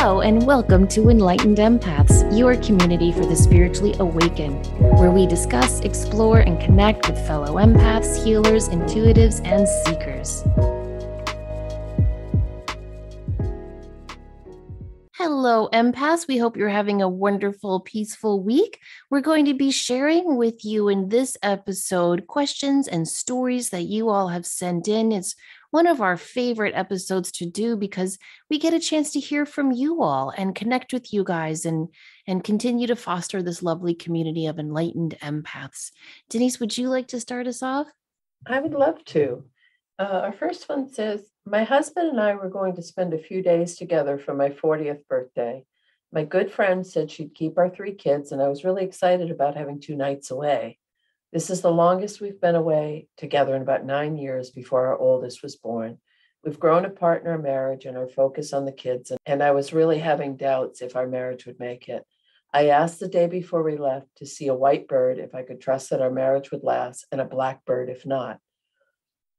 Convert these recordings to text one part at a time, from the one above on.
Hello, and welcome to Enlightened Empaths, your community for the spiritually awakened, where we discuss, explore, and connect with fellow empaths, healers, intuitives, and seekers. Hello, empaths. We hope you're having a wonderful, peaceful week. We're going to be sharing with you in this episode questions and stories that you all have sent in. It's one of our favorite episodes to do because we get a chance to hear from you all and connect with you guys and continue to foster this lovely community of enlightened empaths. Denise, would you like to start us off? I would love to. Our first one says, my husband and I were going to spend a few days together for my 40th birthday. My good friend said she'd keep our 3 kids, and I was really excited about having 2 nights away. This is the longest we've been away together in about 9 years before our oldest was born. We've grown apart in our marriage and our focus on the kids, and I was really having doubts if our marriage would make it. I asked the day before we left to see a white bird if I could trust that our marriage would last, and a black bird if not.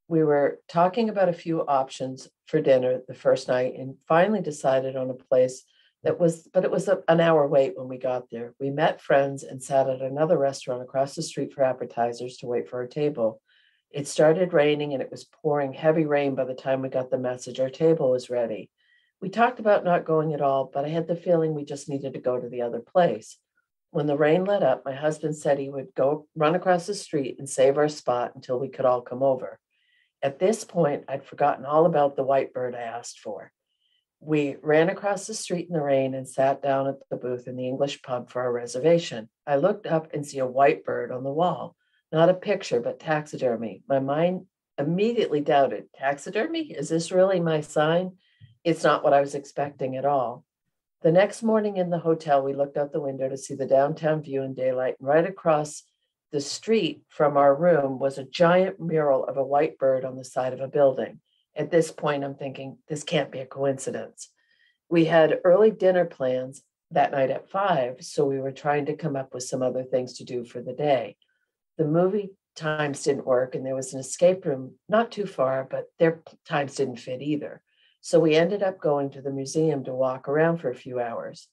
We were talking about a few options for dinner the first night and finally decided on a place it was an hour wait when we got there. We met friends and sat at another restaurant across the street for appetizers to wait for our table. It started raining and it was pouring heavy rain by the time we got the message our table was ready. We talked about not going at all, but I had the feeling we just needed to go to the other place. When the rain let up, my husband said he would go run across the street and save our spot until we could all come over. At this point, I'd forgotten all about the white bird I asked for. We ran across the street in the rain and sat down at the booth in the English pub for our reservation. I looked up and see a white bird on the wall, not a picture, but taxidermy. My mind immediately doubted, taxidermy? Is this really my sign? It's not what I was expecting at all. The next morning in the hotel, we looked out the window to see the downtown view in daylight, and right across the street from our room was a giant mural of a white bird on the side of a building. At this point, I'm thinking, this can't be a coincidence. We had early dinner plans that night at 5, so we were trying to come up with some other things to do for the day. The movie times didn't work, and there was an escape room not too far, but their times didn't fit either. So we ended up going to the museum to walk around for a few hours.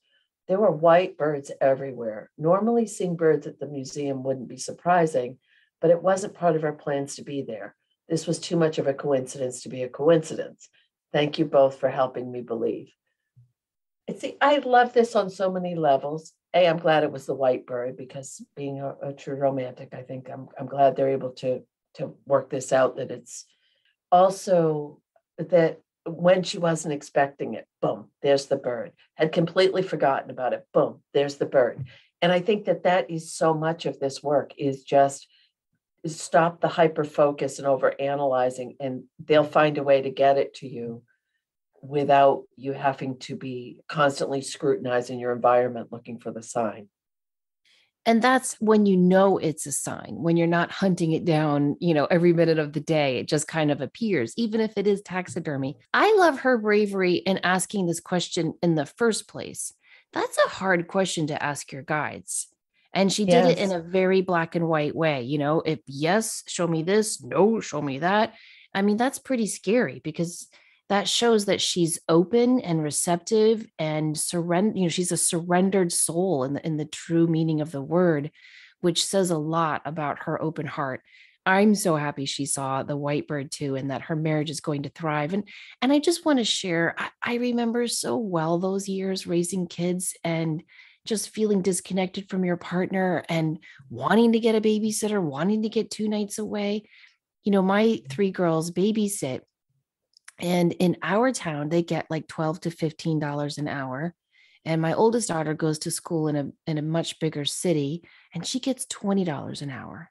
There were white birds everywhere. Normally, seeing birds at the museum wouldn't be surprising, but it wasn't part of our plans to be there. This was too much of a coincidence to be a coincidence. Thank you both for helping me believe. See, I love this on so many levels. I'm glad it was the white bird because being a true romantic, I think I'm glad they're able to work this out. That it's also that when she wasn't expecting it, boom, there's the bird. Had completely forgotten about it, boom, there's the bird. And I think that is so much of this work is just stop the hyper focus and over analyzing, and they'll find a way to get it to you without you having to be constantly scrutinizing your environment looking for the sign. And that's when you know it's a sign, when you're not hunting it down, every minute of the day, it just kind of appears, even if it is taxidermy. I love her bravery in asking this question in the first place. That's a hard question to ask your guides. And she did it in Yes. a very black and white way. If yes, show me this, no, show me that. I mean, that's pretty scary because that shows that she's open and receptive and surrender. She's a surrendered soul in the true meaning of the word, which says a lot about her open heart. I'm so happy she saw the white bird too, and that her marriage is going to thrive. And I just want to share, I remember so well those years raising kids and just feeling disconnected from your partner and wanting to get a babysitter, wanting to get 2 nights away. My 3 girls babysit, and in our town, they get like $12 to $15 an hour. And my oldest daughter goes to school in a much bigger city, and she gets $20 an hour.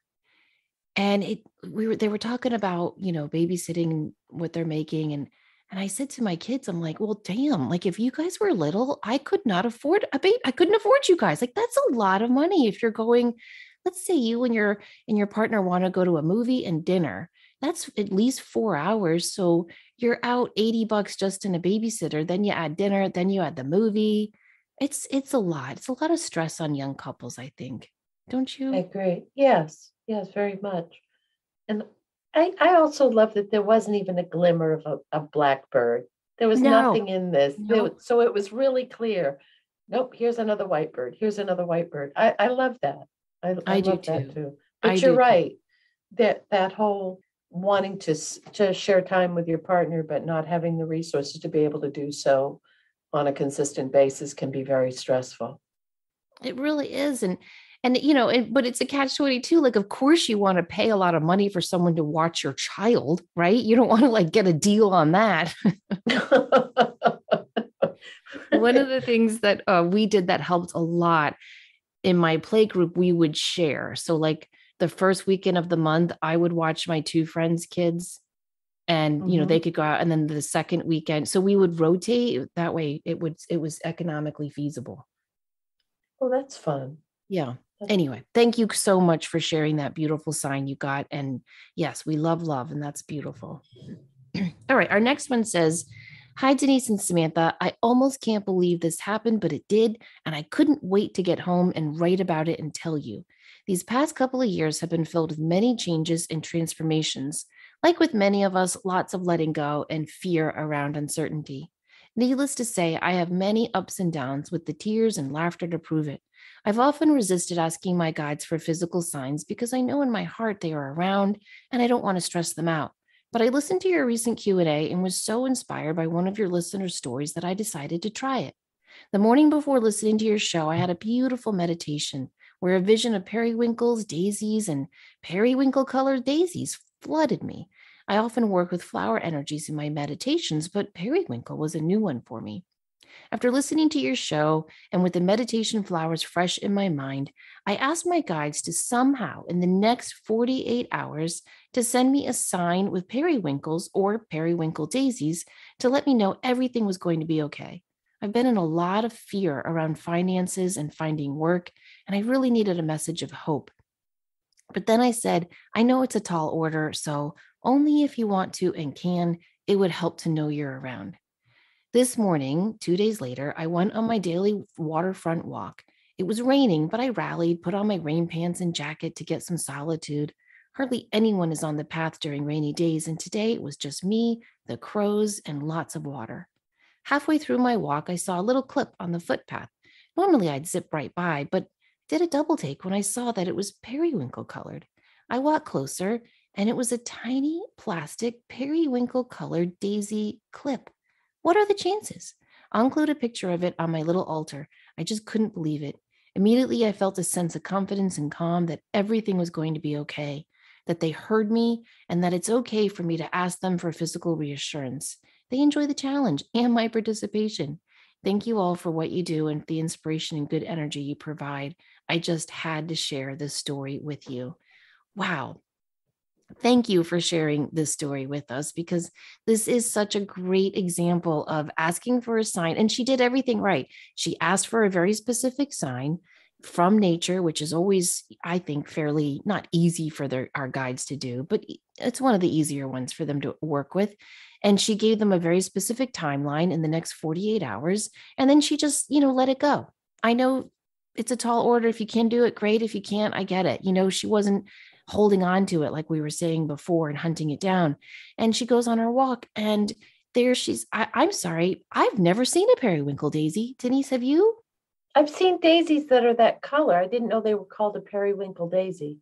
And they were talking about, babysitting, what they're making. And I said to my kids, I'm like, well, damn, like if you guys were little, I could not afford a baby. I couldn't afford you guys. Like that's a lot of money if you're going, let's say you and your partner want to go to a movie and dinner. That's at least 4 hours. So you're out $80 just in a babysitter. Then you add dinner, then you add the movie. It's a lot. It's a lot of stress on young couples, I think. Don't I you? agree. Yes, very much. And I also love that there wasn't even a glimmer of a blackbird. There was No, nothing in this. no, So it was really clear. Nope, here's another white bird. Here's another white bird. I love that. I I do love that too. too. I But you're do too. right. That whole wanting to share time with your partner, but not having the resources to be able to do so on a consistent basis can be very stressful. It really is. And but it's a catch 22. Like, of course you want to pay a lot of money for someone to watch your child, right? You don't want to like get a deal on that. One of the things that we did that helped a lot in my play group, we would share. So like the first weekend of the month, I would watch my two friends' kids and they Mhm. could go out, and then the second weekend. So we would rotate that way. It was economically feasible. Well, that's fun. Yeah. That's Anyway, thank you so much for sharing that beautiful sign you got. And yes, we love love, and that's beautiful. All right. Our next one says, "Hi, Denise and Samantha. I almost can't believe this happened, but it did. And I couldn't wait to get home and write about it and tell you. These past couple of years have been filled with many changes and transformations. Like with many of us, lots of letting go and fear around uncertainty. Needless to say, I have many ups and downs with the tears and laughter to prove it. I've often resisted asking my guides for physical signs because I know in my heart they are around and I don't want to stress them out. But I listened to your recent Q&A and was so inspired by one of your listeners' stories that I decided to try it. The morning before listening to your show, I had a beautiful meditation where a vision of periwinkles, daisies, and periwinkle colored daisies flooded me. I often work with flower energies in my meditations, but periwinkle was a new one for me. After listening to your show and with the meditation flowers fresh in my mind, I asked my guides to somehow, in the next 48 hours, to send me a sign with periwinkles or periwinkle daisies to let me know everything was going to be okay. I've been in a lot of fear around finances and finding work, and I really needed a message of hope. But then I said, I know it's a tall order, so only if you want to and can, it would help to know you're around. This morning, 2 days later, I went on my daily waterfront walk. It was raining, but I rallied, put on my rain pants and jacket to get some solitude. Hardly anyone is on the path during rainy days, and today it was just me, the crows, and lots of water. Halfway through my walk, I saw a little clip on the footpath. Normally I'd zip right by, but did a double take when I saw that it was periwinkle colored. I walked closer, and it was a tiny plastic periwinkle colored daisy clip. What are the chances? I'll include a picture of it on my little altar. I just couldn't believe it. Immediately, I felt a sense of confidence and calm that everything was going to be okay, that they heard me, and that it's okay for me to ask them for physical reassurance. They enjoy the challenge and my participation. Thank you all for what you do and the inspiration and good energy you provide. I just had to share this story with you. Wow. Thank you for sharing this story with us because this is such a great example of asking for a sign. And she did everything right. She asked for a very specific sign from nature, which is always, I think, fairly not easy for our guides to do, but it's one of the easier ones for them to work with. And she gave them a very specific timeline in the next 48 hours. And then she just, let it go. I know it's a tall order. If you can do it, great. If you can't, I get it. She wasn't holding on to it like we were saying before and hunting it down. And she goes on her walk and there I'm sorry, I've never seen a periwinkle daisy. Denise, have you? I've seen daisies that are that color. I didn't know they were called a periwinkle daisy.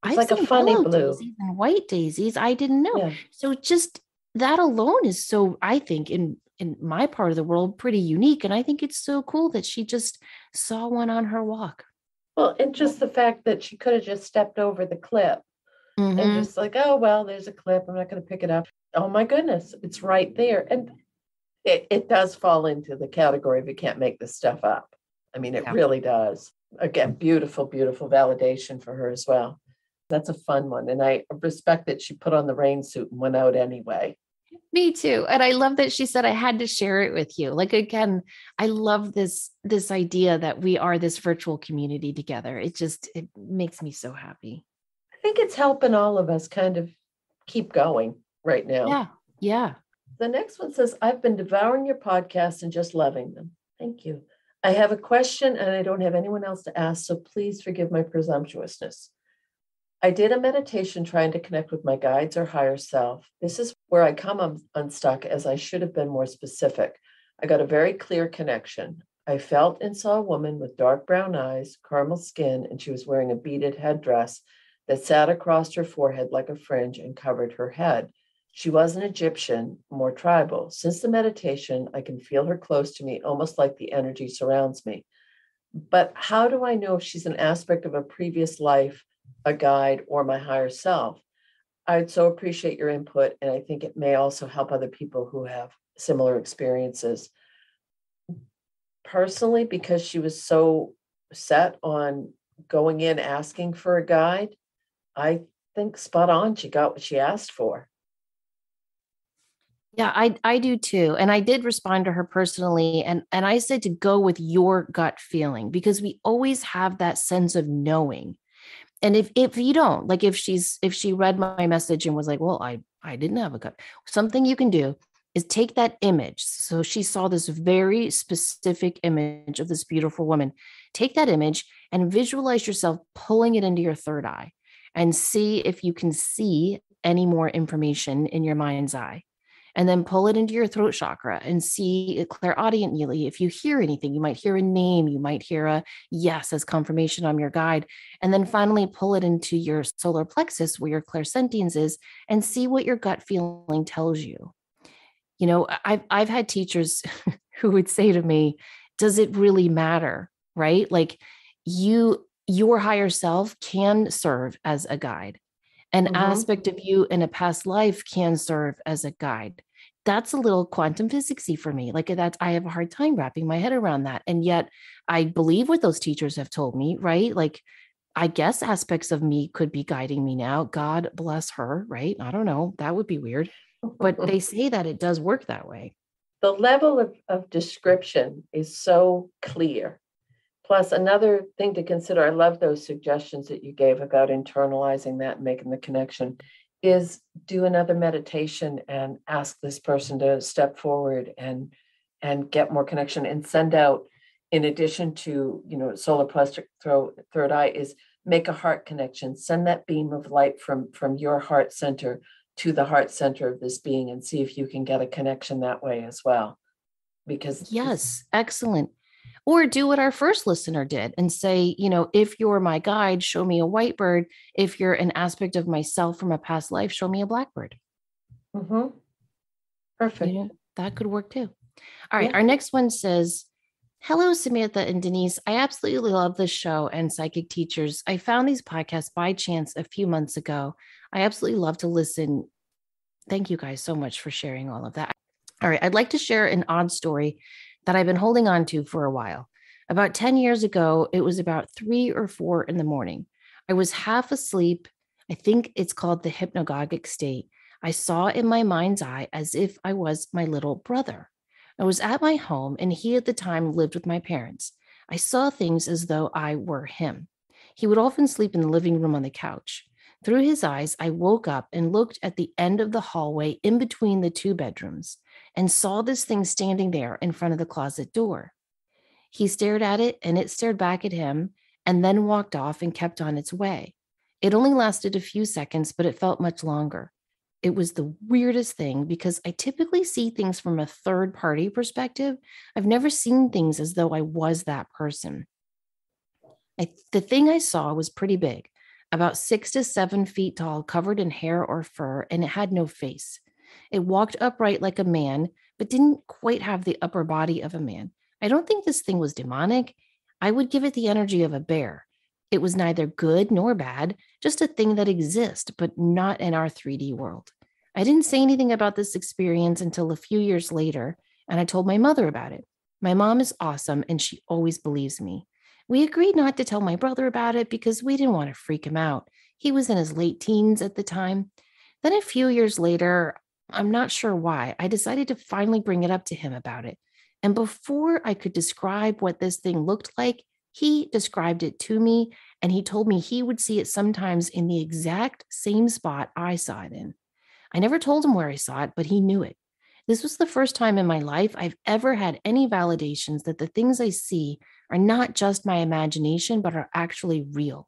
It's I've like a seen funny yellow blue. daisies and white daisies. I didn't know. Yeah. So just that alone is so, I think, in my part of the world, pretty unique. And I think it's so cool that she just saw one on her walk. Well, and just the fact that she could have just stepped over the clip and Mm-hmm. just like, oh, well, there's a clip. I'm not going to pick it up. Oh my goodness, it's right there. And it does fall into the category of you can't make this stuff up. I mean, it Yeah. really does. Again, beautiful, beautiful validation for her as well. That's a fun one. And I respect that she put on the rain suit and went out anyway. Me too. And I love that she said I had to share it with you. Like again, I love this idea that we are this virtual community together. It makes me so happy. I think it's helping all of us kind of keep going right now. Yeah. Yeah. The next one says, I've been devouring your podcast and just loving them. Thank you. I have a question and I don't have anyone else to ask, so please forgive my presumptuousness. I did a meditation trying to connect with my guides or higher self. This is where I come unstuck, as I should have been more specific. I got a very clear connection. I felt and saw a woman with dark brown eyes, caramel skin, and she was wearing a beaded headdress that sat across her forehead like a fringe and covered her head. She wasn't Egyptian, more tribal. Since the meditation, I can feel her close to me, almost like the energy surrounds me. But how do I know if she's an aspect of a previous life, a guide, or my higher self? I'd so appreciate your input, and I think it may also help other people who have similar experiences. Personally, because she was so set on going in asking for a guide, I think spot on. She got what she asked for. Yeah, I do too. And I did respond to her personally, and I said to go with your gut feeling, because we always have that sense of knowing. And if you don't, like, if she read my message and was like, well, I didn't have a gut, something you can do is take that image. So she saw this very specific image of this beautiful woman. Take that image and visualize yourself pulling it into your third eye and see if you can see any more information in your mind's eye. And then pull it into your throat chakra and see it clairaudiently. If you hear anything, you might hear a name, you might hear a yes as confirmation, I'm your guide. And then finally pull it into your solar plexus where your clairsentience is, and see what your gut feeling tells you. You know, I've had teachers who would say to me, does it really matter? Right? Like, your higher self can serve as a guide. An Mhm. aspect of you in a past life can serve as a guide. That's a little quantum physicsy for me. Like, that's, I have a hard time wrapping my head around that. And yet I believe what those teachers have told me, right? Like, I guess aspects of me could be guiding me now. God bless her, right? I don't know. That would be weird. But they say that it does work that way. The level of description is so clear. Plus, another thing to consider, I love those suggestions that you gave about internalizing that and making the connection, is do another meditation and ask this person to step forward and get more connection and send out, in addition to, solar plexus third eye, is make a heart connection. Send that beam of light from your heart center to the heart center of this being and see if you can get a connection that way as well. Because Yes, excellent. Or do what our first listener did and say, if you're my guide, show me a white bird. If you're an aspect of myself from a past life, show me a blackbird. mhm, perfect. That could work too. All right. Yeah. Our next one says, hello, Samantha and Denise. I absolutely love this show and psychic teachers. I found these podcasts by chance a few months ago. I absolutely love to listen. Thank you guys so much for sharing all of that. All right. I'd like to share an odd story that I've been holding on to for a while. About 10 years ago, it was about 3 or 4 in the morning. I was half asleep. I think it's called the hypnagogic state. I saw in my mind's eye as if I was my little brother. I was at my home, and he at the time lived with my parents. I saw things as though I were him. He would often sleep in the living room on the couch. Through his eyes, I woke up and looked at the end of the hallway in between the two bedrooms and saw this thing standing there in front of the closet door. He stared at it, and it stared back at him, and then walked off and kept on its way. It only lasted a few seconds, but it felt much longer. It was the weirdest thing because I typically see things from a third party perspective. I've never seen things as though I was that person. The thing I saw was pretty big, about 6 to 7 feet tall, covered in hair or fur, and it had no face. It walked upright like a man, but didn't quite have the upper body of a man. I don't think this thing was demonic. I would give it the energy of a bear. It was neither good nor bad, just a thing that exists, but not in our 3D world. I didn't say anything about this experience until a few years later, and I told my mother about it. My mom is awesome, and she always believes me. We agreed not to tell my brother about it because we didn't want to freak him out. He was in his late teens at the time. Then a few years later, I'm not sure why, I decided to finally bring it up to him about it. And before I could describe what this thing looked like, he described it to me, and he told me he would see it sometimes in the exact same spot I saw it in. I never told him where I saw it, but he knew it. This was the first time in my life I've ever had any validations that the things I see are not just my imagination, but are actually real.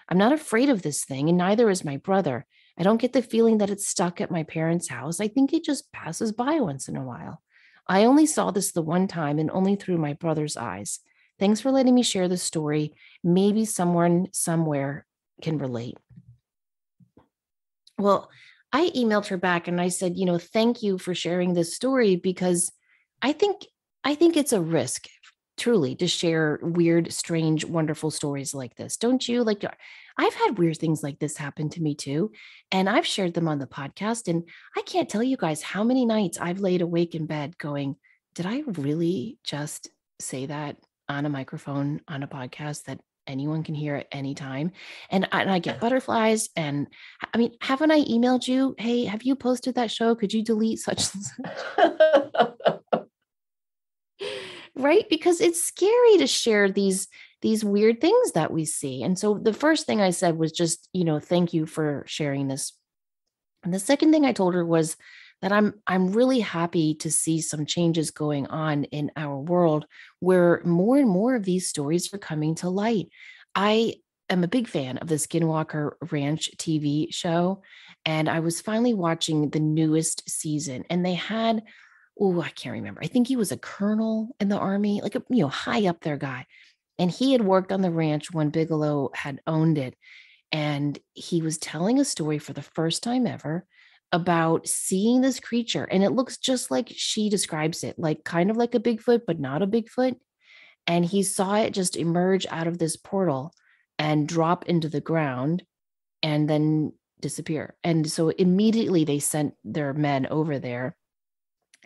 I'm not afraid of this thing, and neither is my brother. I don't get the feeling that it's stuck at my parents' house. I think it just passes by once in a while. I only saw this the one time and only through my brother's eyes. Thanks for letting me share the story. Maybe someone somewhere can relate. Well, I emailed her back and I said, thank you for sharing this story because I think I think it's a risk truly to share weird, strange, wonderful stories like this. Don't you? Like I've had weird things like this happen to me too, and I've shared them on the podcast and I can't tell you guys how many nights I've laid awake in bed going, did I really just say that on a microphone on a podcast that anyone can hear at any time? And I get butterflies. And I mean, haven't I emailed you? Hey, have you posted that show? Could you delete such and such? Right? Because it's scary to share these weird things that we see. And so the first thing I said was just, thank you for sharing this. And the second thing I told her was that I'm really happy to see some changes going on in our world where more and more of these stories are coming to light. I am a big fan of the Skinwalker Ranch TV show, and I was finally watching the newest season, and they had, oh, I can't remember. I think he was a colonel in the army, like a high up there guy, and he had worked on the ranch when Bigelow had owned it, and he was telling a story for the first time ever about seeing this creature. And it looks just like she describes it, like kind of like a Bigfoot, but not a Bigfoot. And he saw it just emerge out of this portal and drop into the ground and then disappear. And so immediately they sent their men over there,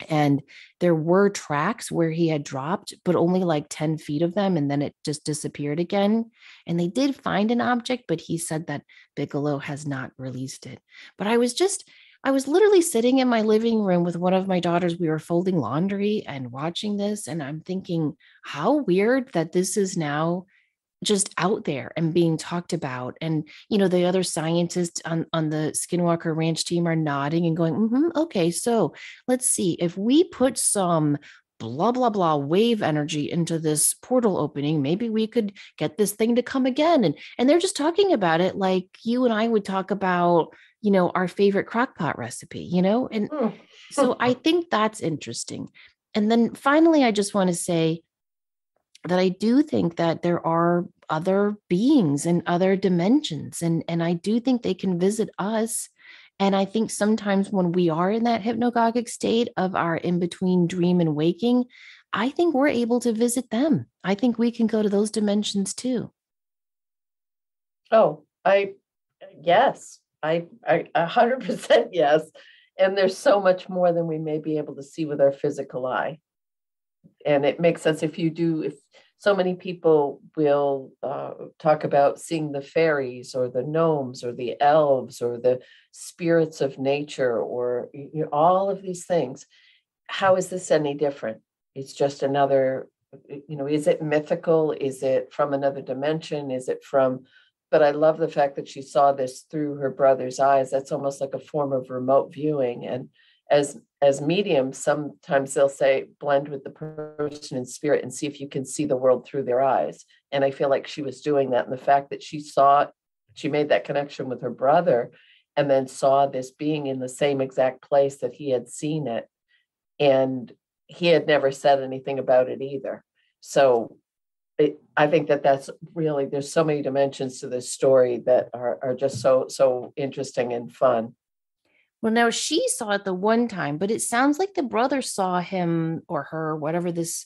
and there were tracks where he had dropped, but only like 10 feet of them. And then it just disappeared again. And they did find an object, but he said that Bigelow has not released it. But I was literally sitting in my living room with one of my daughters. We were folding laundry and watching this. And I'm thinking, how weird that this is now just out there and being talked about. And the other scientists on the Skinwalker Ranch team are nodding and going, okay, so let's see if we put some blah blah blah wave energy into this portal opening, maybe we could get this thing to come again. And they're just talking about it like you and I would talk about our favorite crockpot recipe. And so I think that's interesting. And then finally, I just want to say that I do think that there are other beings and other dimensions, and I do think they can visit us. And I think sometimes when we are in that hypnagogic state of our in between dream and waking, I think we're able to visit them. I think we can go to those dimensions too. Oh, yes, I 100% yes. And there's so much more than we may be able to see with our physical eye. And it makes sense if so many people will talk about seeing the fairies or the gnomes or the elves or the spirits of nature or all of these things. How is this any different? It's just another, is it mythical? Is it from another dimension? But I love the fact that she saw this through her brother's eyes. That's almost like a form of remote viewing. And as mediums, sometimes they'll say blend with the person in spirit and see if you can see the world through their eyes. And I feel like she was doing that. And the fact that she made that connection with her brother and then saw this being in the same exact place that he had seen it. And he had never said anything about it either. So I think that's really, there's so many dimensions to this story that are just so interesting and fun. Well, now she saw it the one time, but it sounds like the brother saw him or her, whatever this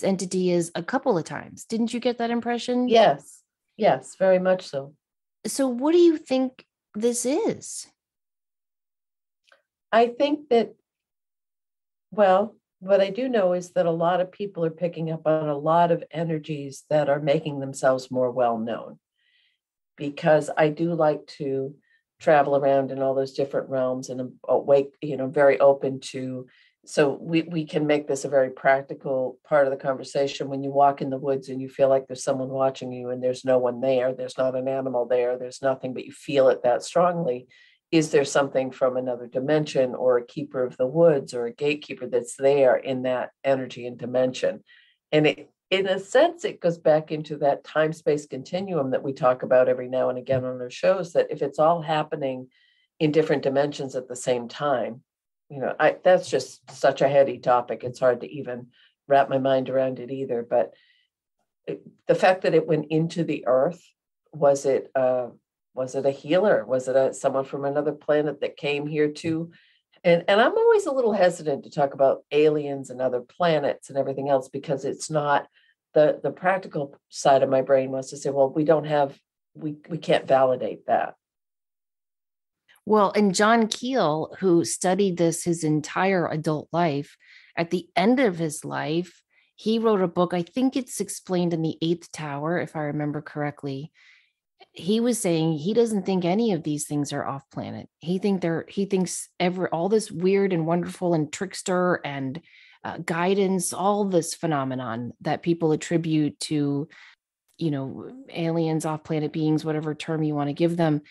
entity is, a couple of times. Didn't you get that impression? Yes, very much so. So what do you think this is? I think that, well, what I do know is that a lot of people are picking up on a lot of energies that are making themselves more well known, because I do like to travel around in all those different realms, and I'm awake, very open to, so we can make this a very practical part of the conversation. When you walk in the woods and you feel like there's someone watching you and there's no one there, there's not an animal there, there's nothing, but you feel it that strongly. Is there something from another dimension or a keeper of the woods or a gatekeeper that's there in that energy and dimension? And in a sense, it goes back into that time-space continuum that we talk about every now and again on our shows, that if it's all happening in different dimensions at the same time, that's just such a heady topic. It's hard to even wrap my mind around it either. But the fact that it went into the earth, was it a healer? Was it someone from another planet that came here too? And I'm always a little hesitant to talk about aliens and other planets and everything else, because it's not the practical side of my brain wants to say, well, we can't validate that. Well, and John Keel, who studied this his entire adult life, at the end of his life, he wrote a book. I think it's explained in The Eighth Tower, if I remember correctly. He was saying he doesn't think any of these things are off planet. He thinks all this weird and wonderful and trickster and guidance, all this phenomenon that people attribute to, aliens, off planet beings, whatever term you want to give them,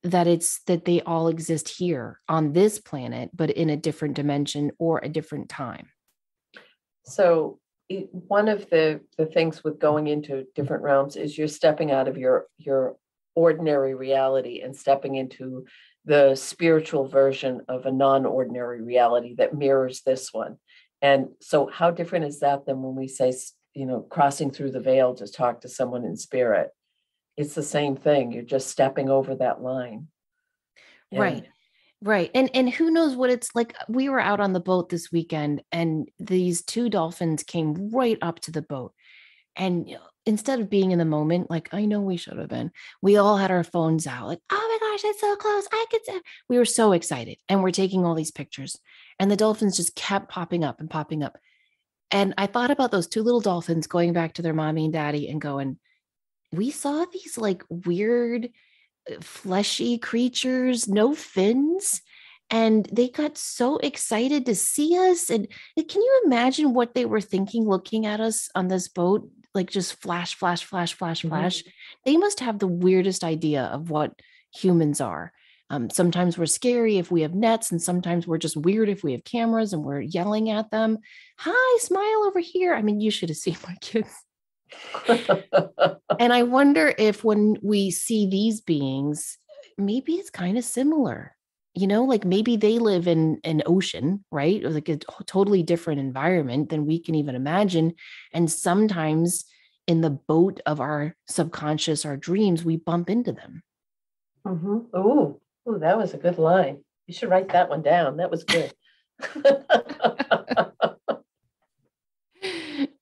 that they all exist here on this planet, but in a different dimension or a different time. So one of the things with going into different realms is you're stepping out of your ordinary reality and stepping into the spiritual version of a non-ordinary reality that mirrors this one. And so how different is that than when we say, crossing through the veil to talk to someone in spirit? It's the same thing. You're just stepping over that line. Right. Right. And who knows what it's like. We were out on the boat this weekend and these two dolphins came right up to the boat. And instead of being in the moment, like I know we should have been, we all had our phones out, like, oh my gosh, it's so close. We were so excited. And we're taking all these pictures. And the dolphins just kept popping up and popping up. And I thought about those two little dolphins going back to their mommy and daddy and going, we saw these like weird fleshy creatures, no fins. And they got so excited to see us. And can you imagine what they were thinking looking at us on this boat? Like just flash, flash, flash, flash, flash. They must have the weirdest idea of what humans are. Sometimes we're scary if we have nets, and sometimes we're just weird if we have cameras and we're yelling at them. Hi, smile over here. I mean, you should have seen my kids. And I wonder if when we see these beings, maybe it's kind of similar, like maybe they live in an ocean, right? Or like a totally different environment than we can even imagine. And sometimes in the boat of our subconscious, our dreams, we bump into them. Oh, that was a good line. You should write that one down. That was good.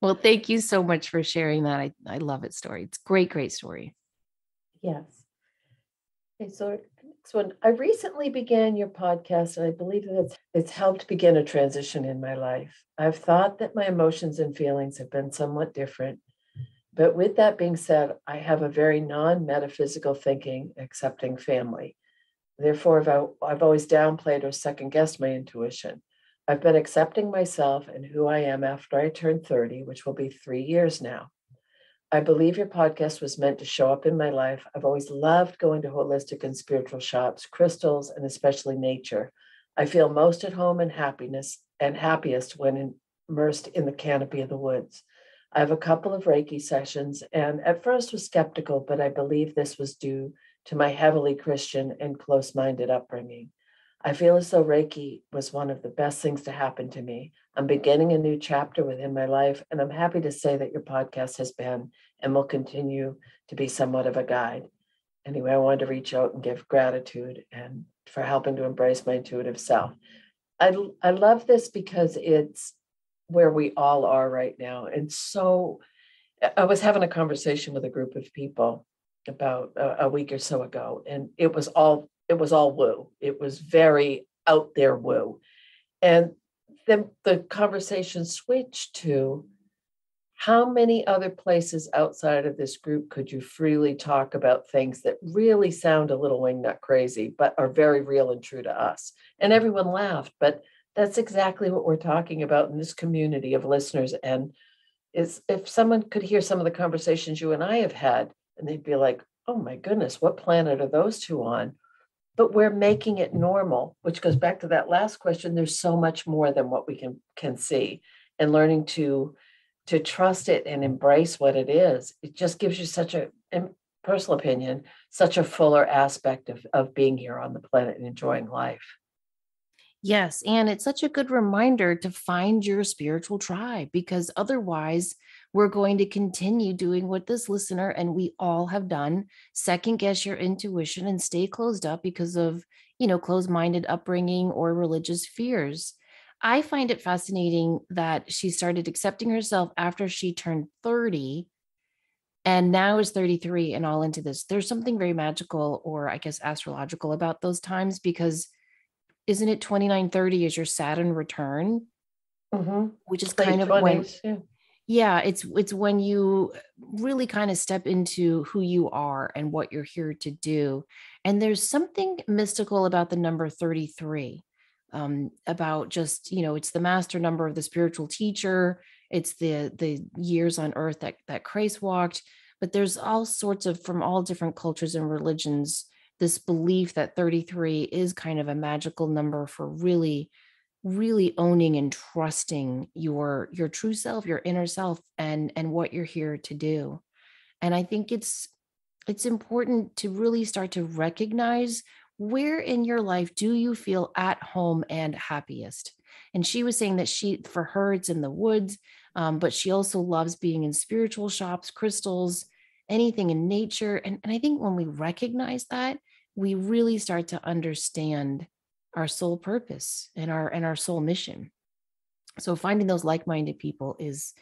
Well, thank you so much for sharing that. I love it, story. It's great, great story. Yes. Okay, so next one. I recently began your podcast, and I believe that it's helped begin a transition in my life. I've thought that my emotions and feelings have been somewhat different. But with that being said, I have a very non-metaphysical thinking, accepting family. Therefore, I've always downplayed or second-guessed my intuition. I've been accepting myself and who I am after I turned 30, which will be 3 years now. I believe your podcast was meant to show up in my life. I've always loved going to holistic and spiritual shops, crystals, and especially nature. I feel most at home and happiest when immersed in the canopy of the woods. I have a couple of Reiki sessions and at first was skeptical, but I believe this was due to my heavily Christian and close-minded upbringing. I feel as though Reiki was one of the best things to happen to me. I'm beginning a new chapter within my life, and I'm happy to say that your podcast has been and will continue to be somewhat of a guide. Anyway, I wanted to reach out and give gratitude and for helping to embrace my intuitive self. I love this because it's where we all are right now. And so I was having a conversation with a group of people about a week or so ago, and it was all woo. It was very out there woo. And then the conversation switched to how many other places outside of this group could you freely talk about things that really sound a little wingnut crazy, but are very real and true to us? And everyone laughed, but that's exactly what we're talking about in this community of listeners. And is if someone could hear some of the conversations you and I have had, and they'd be like, oh my goodness, what planet are those two on? But we're making it normal, which goes back to that last question. There's so much more than what we can see, and learning to to trust it and embrace what it is, it just gives you such a, in personal opinion, such a fuller aspect of being here on the planet and enjoying life. Yes, and it's such a good reminder to find your spiritual tribe because otherwise we're going to continue doing what this listener and we all have done, second guess your intuition and stay closed up because of, closed-minded upbringing or religious fears. I find it fascinating that she started accepting herself after she turned 30 and now is 33 and all into this. There's something very magical or I guess astrological about those times because isn't it 2930 is your Saturn return, Mhm. which is Late kind of when 20s, yeah. yeah, it's when you really kind of step into who you are and what you're here to do. And there's something mystical about the number 33. About just, it's the master number of the spiritual teacher. It's the years on earth that Christ walked. But there's all sorts of from all different cultures and religions, this belief that 33 is kind of a magical number for really owning and trusting your true self, your inner self, and what you're here to do. And I think it's important to really start to recognize where in your life do you feel at home and happiest. And she was saying that she for her it's in the woods, but she also loves being in spiritual shops, crystals, anything in nature. And I think when we recognize that, we really start to understand our soul purpose and our soul mission. So finding those like-minded people is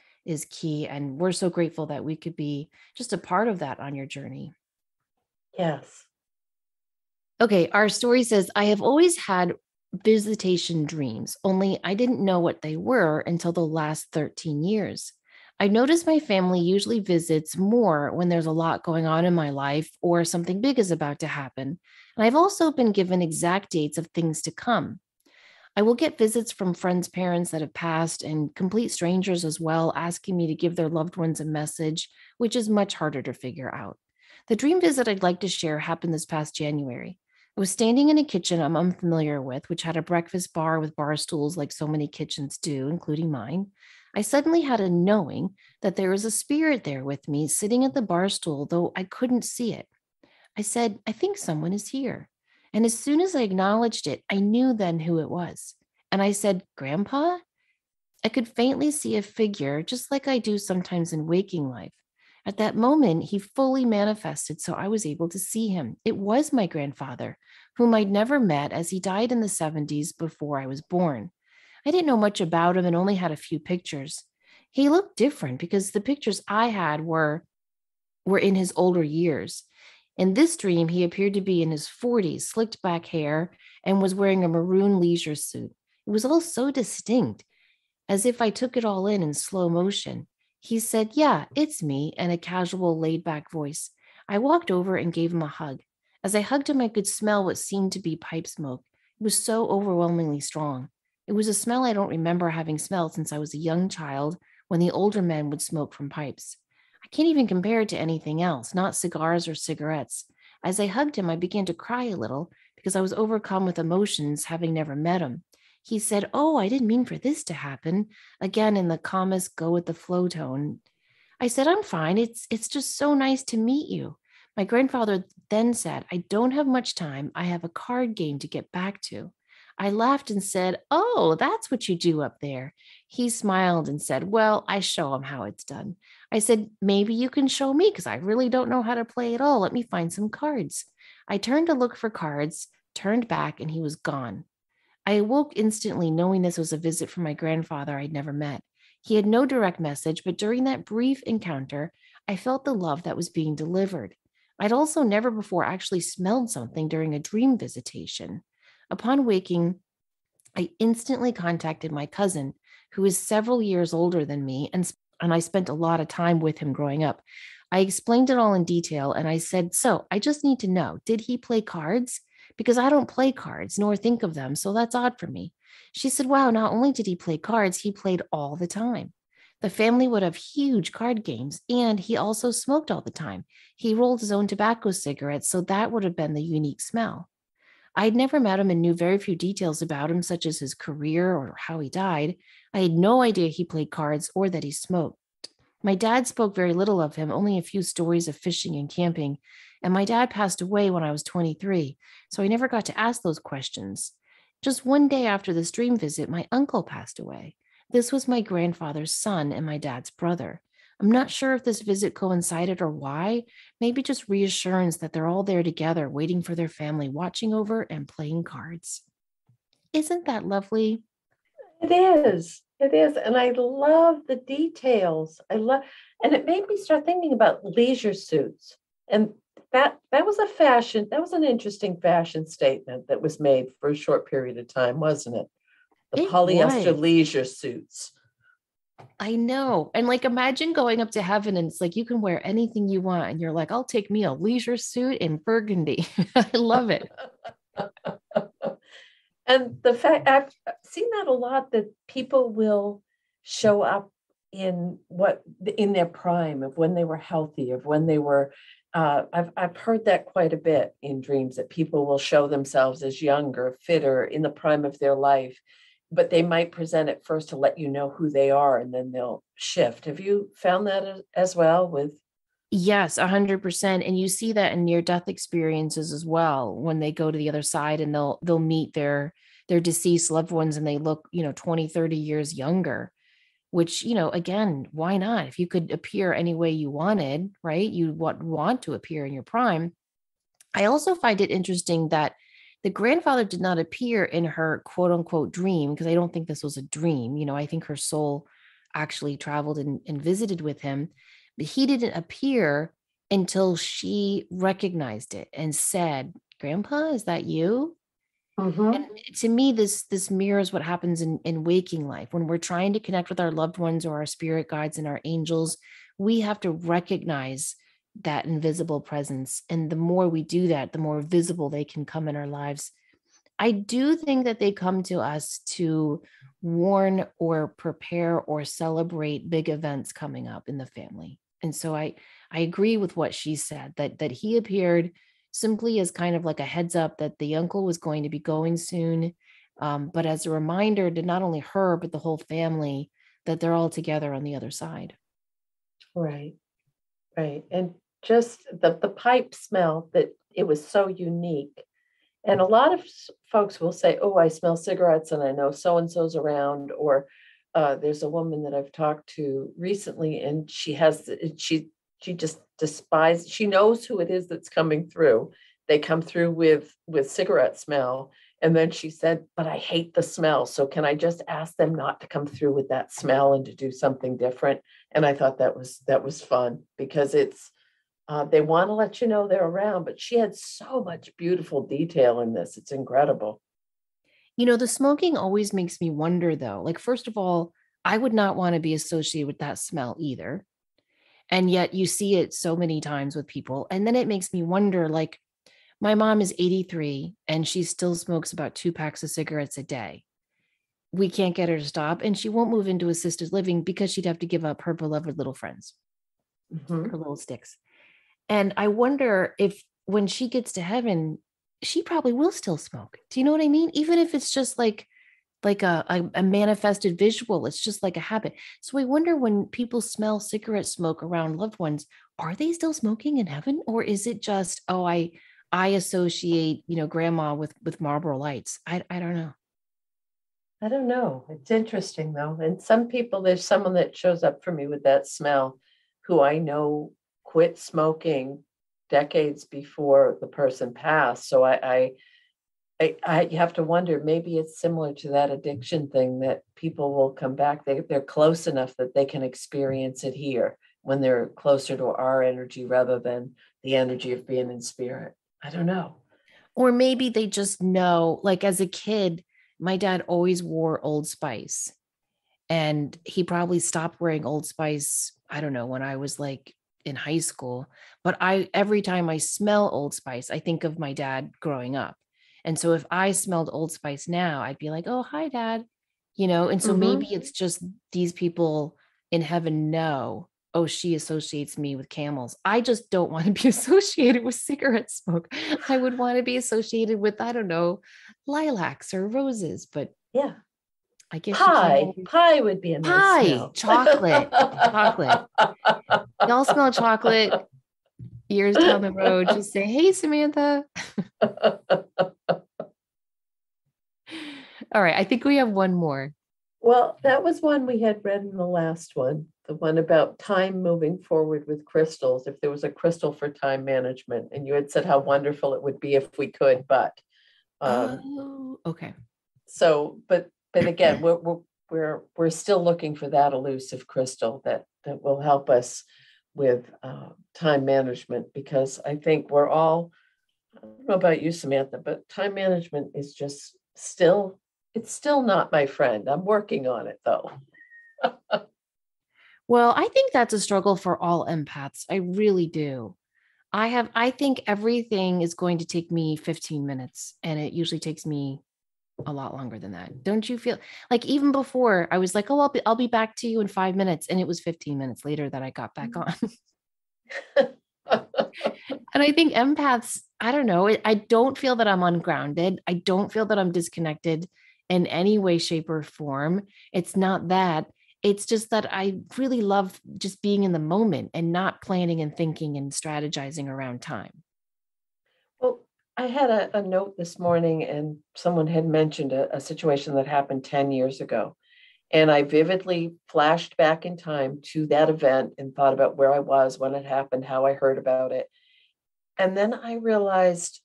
key, and we're so grateful that we could be just a part of that on your journey. Yes. Okay, our story says, I have always had visitation dreams, only I didn't know what they were until the last 13 years. I noticed my family usually visits more when there's a lot going on in my life or something big is about to happen. And I've also been given exact dates of things to come. I will get visits from friends' parents that have passed and complete strangers as well, asking me to give their loved ones a message, which is much harder to figure out. The dream visit I'd like to share happened this past January. I was standing in a kitchen I'm unfamiliar with, which had a breakfast bar with bar stools like so many kitchens do, including mine. I suddenly had a knowing that there was a spirit there with me sitting at the bar stool, though I couldn't see it. I said, I think someone is here. And as soon as I acknowledged it, I knew then who it was. And I said, Grandpa? I could faintly see a figure, just like I do sometimes in waking life. At that moment, he fully manifested, so I was able to see him. It was my grandfather, whom I'd never met as he died in the 70s before I was born. I didn't know much about him and only had a few pictures. He looked different because the pictures I had were in his older years. In this dream, he appeared to be in his 40s, slicked back hair, and was wearing a maroon leisure suit. It was all so distinct, as if I took it all in slow motion. He said, Yeah, it's me, in a casual, laid back voice. I walked over and gave him a hug. As I hugged him, I could smell what seemed to be pipe smoke. It was so overwhelmingly strong. It was a smell I don't remember having smelled since I was a young child when the older men would smoke from pipes. I can't even compare it to anything else, not cigars or cigarettes. As I hugged him, I began to cry a little because I was overcome with emotions having never met him. He said, Oh, I didn't mean for this to happen, again in the calmest go with the flow tone. I said, I'm fine. It's just so nice to meet you. My grandfather then said, I don't have much time. I have a card game to get back to. I laughed and said, Oh, that's what you do up there. He smiled and said, Well, I show him how it's done. I said, Maybe you can show me because I really don't know how to play at all. Let me find some cards. I turned to look for cards, turned back, and he was gone. I awoke instantly, knowing this was a visit from my grandfather I'd never met. He had no direct message, but during that brief encounter, I felt the love that was being delivered. I'd also never before actually smelled something during a dream visitation. Upon waking, I instantly contacted my cousin, who is several years older than me, and I spent a lot of time with him growing up. I explained it all in detail, and I said, So I just need to know, did he play cards? Because I don't play cards nor think of them, so that's odd for me. She said, Wow, not only did he play cards, he played all the time. The family would have huge card games, and he also smoked all the time. He rolled his own tobacco cigarettes, so that would have been the unique smell. I had never met him and knew very few details about him, such as his career or how he died. I had no idea he played cards or that he smoked. My dad spoke very little of him, only a few stories of fishing and camping. And my dad passed away when I was 23, so I never got to ask those questions. Just one day after this dream visit, my uncle passed away. This was my grandfather's son and my dad's brother. I'm not sure if this visit coincided or why, maybe just reassurance that they're all there together, waiting for their family, watching over and playing cards. Isn't that lovely? It is. It is. And I love the details. And it made me start thinking about leisure suits. And that was a fashion, that was an interesting fashion statement that was made for a short period of time, wasn't it? The It polyester was. leisure suits. I know. And like, imagine going up to heaven and it's like you can wear anything you want. And you're like, I'll take me a leisure suit in burgundy. I love it. And the fact I've seen that a lot, that people will show up in their prime of when they were healthy, of when they were I've heard that quite a bit in dreams, that people will show themselves as younger, fitter, in the prime of their life, but they might present it first to let you know who they are, and then they'll shift. Have you found that as well with? Yes, 100%. And you see that in near death experiences as well when they go to the other side and they'll meet their deceased loved ones and they look, 20, 30 years younger, which, again, why not? If you could appear any way you wanted, right? You want to appear in your prime. I also find it interesting that the grandfather did not appear in her quote unquote dream, because I don't think this was a dream. I think her soul actually traveled and visited with him, but he didn't appear until she recognized it and said, Grandpa, is that you? And Mm-hmm. to me, this mirrors what happens in waking life. When we're trying to connect with our loved ones or our spirit guides and our angels, we have to recognize that invisible presence. And the more we do that, the more visible they can come in our lives. I do think that they come to us to warn or prepare or celebrate big events coming up in the family. And so I agree with what she said, that he appeared simply as kind of like a heads up that the uncle was going to be going soon, but as a reminder to not only her but the whole family that they're all together on the other side. Right, right. And just the pipe smell, that it was so unique. And a lot of folks will say, "Oh, I smell cigarettes, and I know so and so's around." Or there's a woman that I've talked to recently, and she just despises. She knows who it is that's coming through. They come through with cigarette smell, and then she said, "But I hate the smell. So can I just ask them not to come through with that smell and to do something different?" And I thought that was fun, because they want to let you know they're around, but she had so much beautiful detail in this. It's incredible. The smoking always makes me wonder though. Like, first of all, I would not want to be associated with that smell either. And yet you see it so many times with people. And then it makes me wonder, like, my mom is 83 and she still smokes about 2 packs of cigarettes a day. We can't get her to stop, and she won't move into assisted living because she'd have to give up her beloved little friends, her Mhm. little sticks. And I wonder if when she gets to heaven, she probably will still smoke. Do you know what I mean? Even if it's just like a manifested visual, it's just like a habit. So I wonder, when people smell cigarette smoke around loved ones, are they still smoking in heaven, or is it just, oh, I associate, grandma with Marlboro lights. I don't know. I don't know. It's interesting though. And some people, there's someone that shows up for me with that smell, who I know quit smoking decades before the person passed. So I you have to wonder, maybe it's similar to that addiction thing, that people will come back. They're close enough that they can experience it here when they're closer to our energy rather than the energy of being in spirit. I don't know. Or maybe they just know, like as a kid, my dad always wore Old Spice, and he probably stopped wearing Old Spice, I don't know, when I was like in high school. But I every time I smell Old Spice, I think of my dad growing up. And so if I smelled Old Spice now, I'd be like, "Oh, hi dad." And so maybe Hmm. it's just these people in heaven know, oh, she associates me with camels. I just don't want to be associated with cigarette smoke. I would want to be associated with, I don't know, lilacs or roses, but Yeah. I guess you can't Pie. always Pie would be a nice pie, smell. chocolate. Y'all smell chocolate years down the road. Just say, hey, Samantha. All right. I think we have one more. Well, that was one we had read in the last one, the one about time moving forward with crystals, if there was a crystal for time management. And you had said how wonderful it would be if we could, but Oh, okay. so, but again, we're still looking for that elusive crystal that will help us with time management, because I think we're all, I don't know about you, Samantha, but time management is just still, it's still not my friend. I'm working on it though. Well, I think that's a struggle for all empaths. I really do. I think everything is going to take me 15 minutes and it usually takes me a lot longer than that. Don't you feel like even before I was like, oh, I'll be back to you in 5 minutes. And it was 15 minutes later that I got back on. And I think empaths, I don't know, I don't feel that I'm ungrounded. I don't feel that I'm disconnected in any way, shape, or form. It's not that. It's just that I really love just being in the moment and not planning and thinking and strategizing around time. Well, I had a note this morning and someone had mentioned a situation that happened 10 years ago. And I vividly flashed back in time to that event and thought about where I was when it happened, how I heard about it. And then I realized,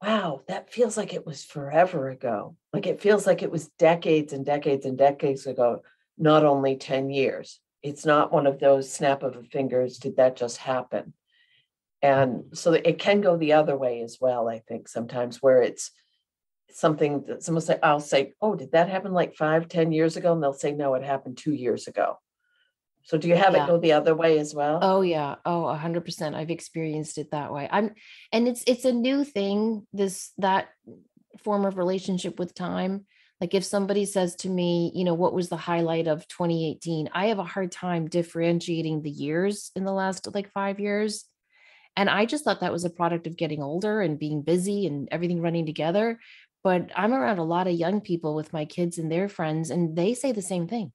wow, that feels like it was forever ago. Like it feels like it was decades and decades and decades ago, not only 10 years. It's not one of those snap of a fingers, did that just happen? And so it can go the other way as well, I think, sometimes where it's something that someone say, I'll say, oh, did that happen like 5, 10 years ago? And they'll say, no, it happened 2 years ago. So do you have it Yeah. go the other way as well? Oh yeah. Oh, 100%. I've experienced it that way. And it's a new thing, that form of relationship with time. Like if somebody says to me, what was the highlight of 2018? I have a hard time differentiating the years in the last like 5 years. And I just thought that was a product of getting older and being busy and everything running together. But I'm around a lot of young people with my kids and their friends, and they say the same thing.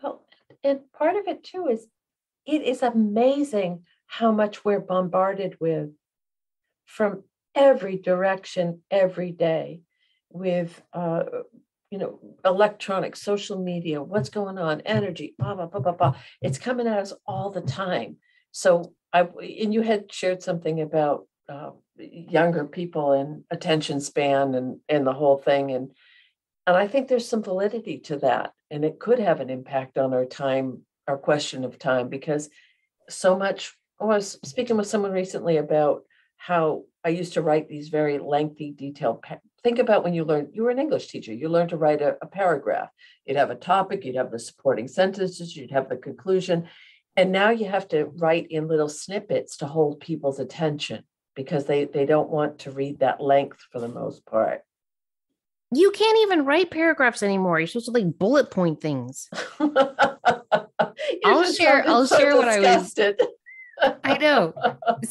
Well, and part of it too is it is amazing how much we're bombarded with from every direction every day with electronic social media, what's going on, energy, blah blah blah blah blah. It's coming at us all the time. So and you had shared something about younger people and attention span and the whole thing, and I think there's some validity to that, and it could have an impact on our time, our question of time, because so much. I was speaking with someone recently about how I used to write these very lengthy, detailed. Think about when you were an English teacher, you learned to write a paragraph. You'd have a topic, you'd have the supporting sentences, you'd have the conclusion. And now you have to write in little snippets to hold people's attention because they don't want to read that length for the most part. You can't even write paragraphs anymore. You're supposed to like bullet point things. You I'll just share, sounded I'll so share what I was. disgusted. I know.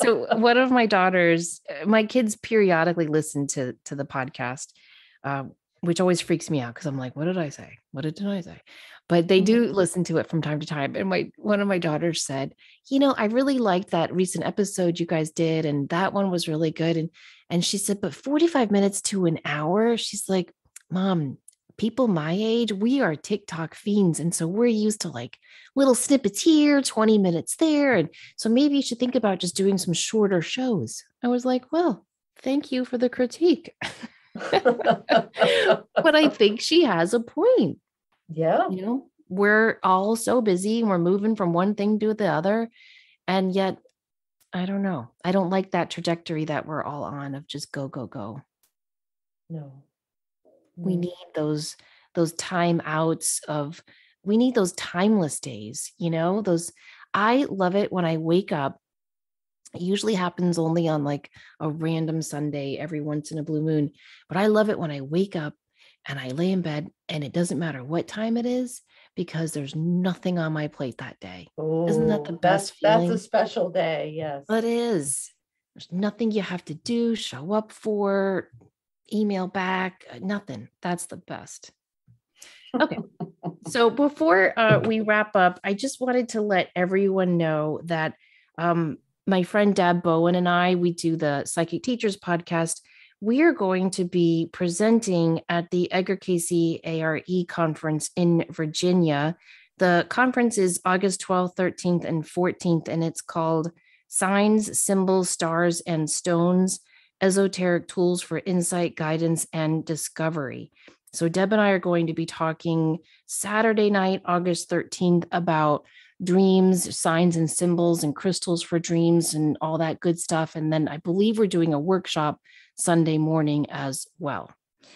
So one of my daughters, my kids periodically listen to the podcast, which always freaks me out because I'm like, what did I say? What did I say? But they do listen to it from time to time. And one of my daughters said, I really liked that recent episode you guys did, and that one was really good. And she said, but 45 minutes to an hour, she's like, Mom, people my age, we are TikTok fiends. And so we're used to like little snippets here, 20 minutes there. And so maybe you should think about just doing some shorter shows. I was like, well, thank you for the critique. But I think she has a point. Yeah. We're all so busy and we're moving from one thing to the other. And yet, I don't know. I don't like that trajectory that we're all on of just go, go, go. No. We need those time outs of, we need those timeless days, those. I love it when I wake up. It usually happens only on like a random Sunday every once in a blue moon, but I love it when I wake up and I lay in bed and it doesn't matter what time it is because there's nothing on my plate that day. Isn't that the Oh, best that's a feeling? special day. Yes. It is. There's nothing you have to do, show up for, email back, nothing. That's the best. Okay. So before we wrap up, I just wanted to let everyone know that my friend Deb Bowen and I, we do the Psychic Teachers podcast. We are going to be presenting at the Edgar Casey ARE conference in Virginia. The conference is August 12th, 13th, and 14th, and it's called Signs, Symbols, Stars, and Stones, Esoteric Tools for Insight, Guidance, and Discovery. So Deb and I are going to be talking Saturday night, August 13th, about dreams, signs and symbols, and crystals for dreams, and all that good stuff. And then I believe we're doing a workshop Sunday morning as well.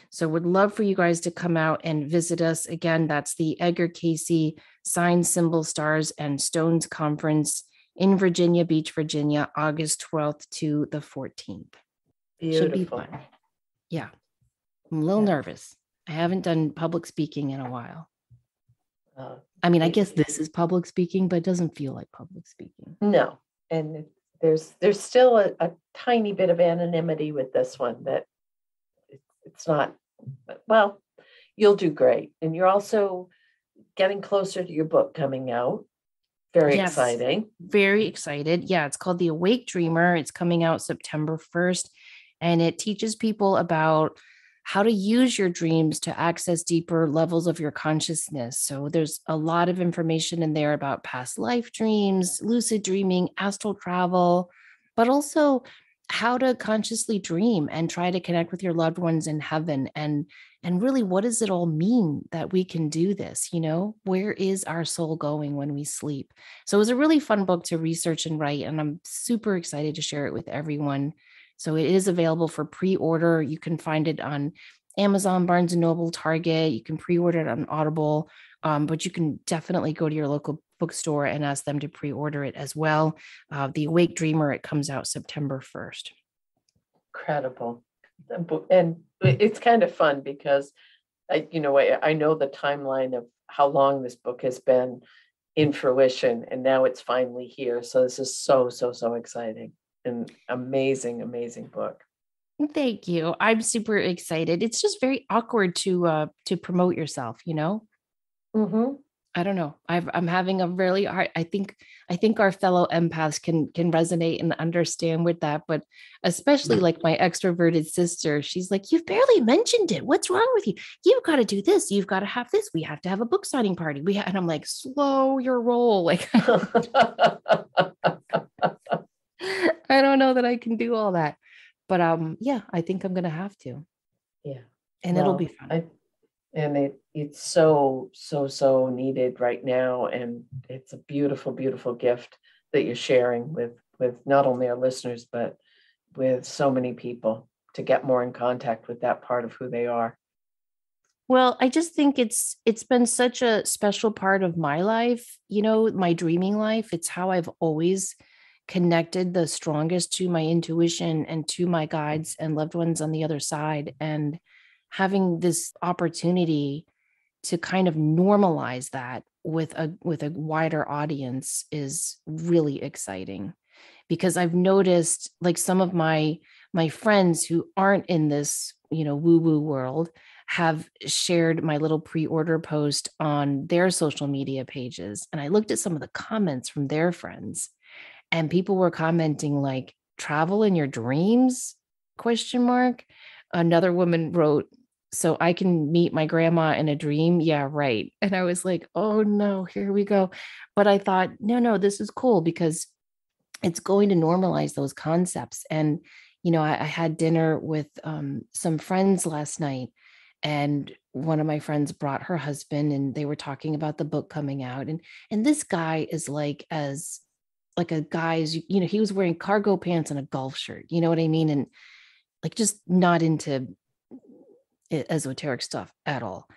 So would love for you guys to come out and visit us. Again, that's the Edgar Casey Signs, Symbols, Stars, and Stones Conference in Virginia Beach, Virginia, August 12th to the 14th. Beautiful. Should be fun. Yeah. I'm a little nervous. I haven't done public speaking in a while. I mean, I guess this is public speaking, but it doesn't feel like public speaking. No. And there's still a tiny bit of anonymity with this one that it's not, well, you'll do great. And you're also getting closer to your book coming out. Very exciting. Very excited. Yeah, it's called The Awake Dreamer. It's coming out September 1st, and it teaches people about how to use your dreams to access deeper levels of your consciousness. So there's a lot of information in there about past life dreams, lucid dreaming, astral travel, but also how to consciously dream and try to connect with your loved ones in heaven. And really, what does it all mean that we can do this? Where is our soul going when we sleep? So it was a really fun book to research and write, and I'm super excited to share it with everyone. So it is available for pre-order. You can find it on Amazon, Barnes & Noble, Target. You can pre-order it on Audible, but you can definitely go to your local bookstore and ask them to pre-order it as well. The Awake Dreamer, it comes out September 1st. Incredible. And it's kind of fun because, I know the timeline of how long this book has been in fruition, and now it's finally here. So this is so, so, so exciting. An amazing, amazing book. Thank you. I'm super excited. It's just very awkward to promote yourself, Mm-hmm. I don't know. I'm having a really hard. I think our fellow empaths can resonate and understand with that, but especially like my extroverted sister, she's like, "You've barely mentioned it. What's wrong with you? You've got to do this. You've got to have this. We have to have a book signing party. And I'm like, slow your roll. Like, I don't know that I can do all that, but yeah, I think I'm gonna have to. Yeah, and it'll be fun. It's so, so, so needed right now, and it's a beautiful, beautiful gift that you're sharing with not only our listeners but with so many people to get more in contact with that part of who they are. Well, I just think it's been such a special part of my life, my dreaming life. It's how I've always connected the strongest to my intuition and to my guides and loved ones on the other side. And having this opportunity to kind of normalize that with a wider audience is really exciting, because I've noticed, like, some of my friends who aren't in this, woo-woo world have shared my little pre-order post on their social media pages. And I looked at some of the comments from their friends, and people were commenting like, "Travel in your dreams?" ? Another woman wrote, "So I can meet my grandma in a dream?" Yeah, right. And I was like, oh no, here we go. But I thought, no, this is cool because it's going to normalize those concepts. And, I had dinner with some friends last night, and one of my friends brought her husband, and they were talking about the book coming out. And this guy is like a guy's, he was wearing cargo pants and a golf shirt, you know what I mean? And like, just not into esoteric stuff at all.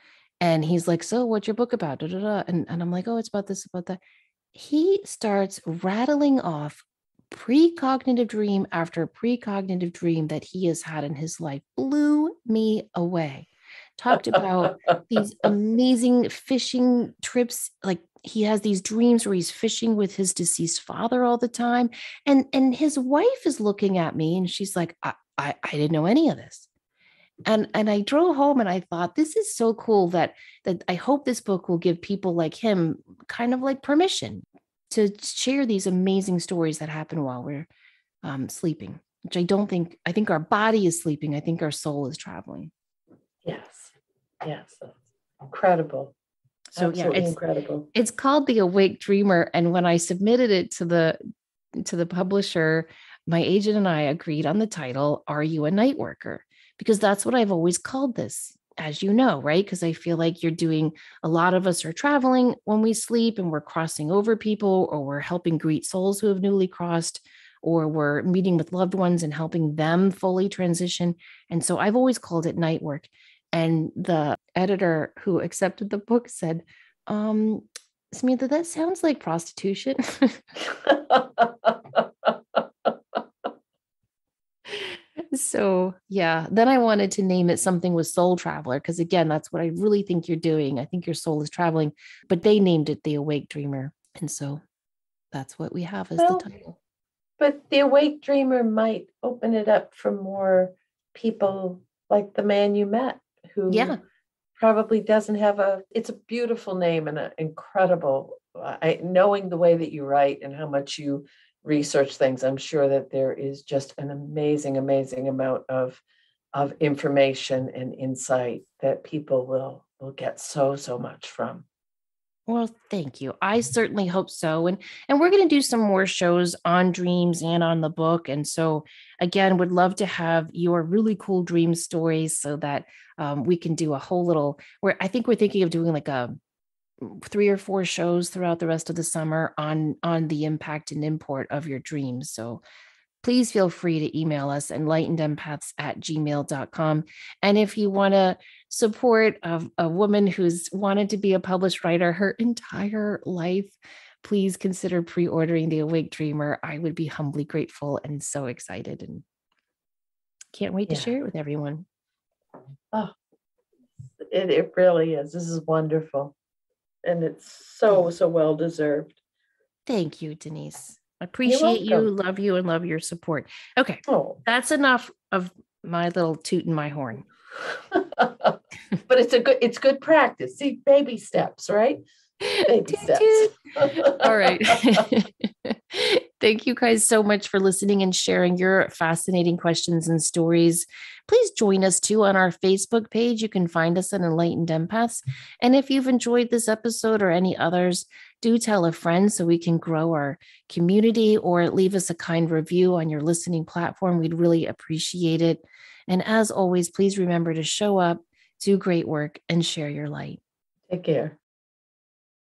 And he's like, "So what's your book about?" Da, da, da. And I'm like, "Oh, it's about this, about that." He starts rattling off precognitive dream after precognitive dream that he has had in his life. Blew me away. Talked about these amazing fishing trips. Like, he has these dreams where he's fishing with his deceased father all the time. And his wife is looking at me and she's like, I didn't know any of this. And I drove home and I thought, this is so cool that I hope this book will give people like him kind of like permission to share these amazing stories that happen while we're sleeping, which I think our body is sleeping. I think our soul is traveling. Yes. Yes. That's incredible. So yeah, Absolutely incredible. it's called The Awake Dreamer. And when I submitted it to the publisher, my agent and I agreed on the title, Are You a Night Worker? Because that's what I've always called this, as you know, right? Because I feel like you're doing, a lot of us are traveling when we sleep and we're crossing over people, or we're helping greet souls who have newly crossed, or we're meeting with loved ones and helping them fully transition. And so I've always called it night work. And the editor who accepted the book said, um, Samantha, that sounds like prostitution. So yeah, then I wanted to name it something with Soul Traveler, because again, that's what I really think you're doing. I think your soul is traveling, but they named it The Awake Dreamer. And so that's what we have as the Well, title. but the awake dreamer might open it up for more people like the man you met Yeah. who probably doesn't have it's a beautiful name and an incredible, knowing the way that you write and how much you research things, I'm sure that there is just an amazing, amazing amount of information and insight that people will get so, so much from. Well, thank you. I certainly hope so. And we're going to do some more shows on dreams and on the book. And so again, would love to have your really cool dream stories so that we can do a whole little, where I think we're thinking of doing like a 3 or 4 shows throughout the rest of the summer on the impact and import of your dreams. So please feel free to email us enlightenedempaths@gmail.com. And if you want to support a woman who's wanted to be a published writer her entire life, please consider pre-ordering The Awake Dreamer. I would be humbly grateful and so excited, and can't wait to Yeah. share it with everyone. Oh, it really is. This is wonderful. And it's so, so well deserved. Thank you, Denise. I You're appreciate you, welcome. love you, and love your support. Okay, Oh. that's enough of my little toot in my horn. But it's good practice. See, baby steps, right? Baby Toot, steps. toot. All right. Thank you guys so much for listening and sharing your fascinating questions and stories. Please join us too on our Facebook page. You can find us at Enlightened Empaths. And if you've enjoyed this episode or any others, do tell a friend so we can grow our community, or leave us a kind review on your listening platform. We'd really appreciate it. And as always, please remember to show up, do great work, and share your light. Take care.